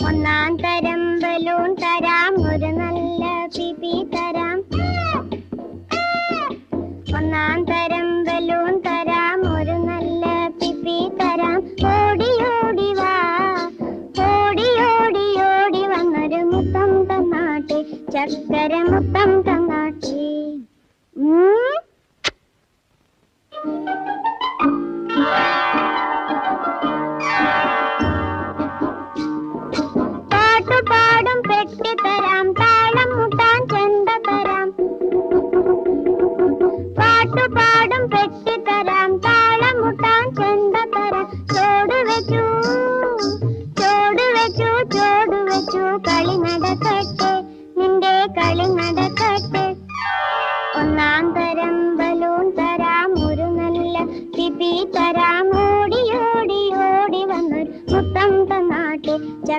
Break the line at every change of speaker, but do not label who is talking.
ഒന്നാം തരം ബലൂൺ തരാം, ഒരു നല്ല പിപി തരാം. ഒന്നാം തരം ബലൂൺ തരാം, ഒരു നല്ല പിപി തരാം. ഓടി ഓടി വാ, ഓടി ഓടി ഓടി വന്നൊരു മുത്തം തന്നാട്ടെ, ചക്കര മുത്തം തന്നാട്ടെ. പാട്ടുപാടും പെട്ടി തരാം, താളം മുട്ടാൻ ചെണ്ട തരാം. പാട്ടുപാടും പെട്ടി തരാം, താളം മുട്ടാൻ ചെണ്ട തരാം. ചോട് വെച്ചു ചോട് വെച്ചു ചോട് വെച്ചു, കളി നടക്കട്ടെ, നിന്റെ കളി നടക്കട്ടെ.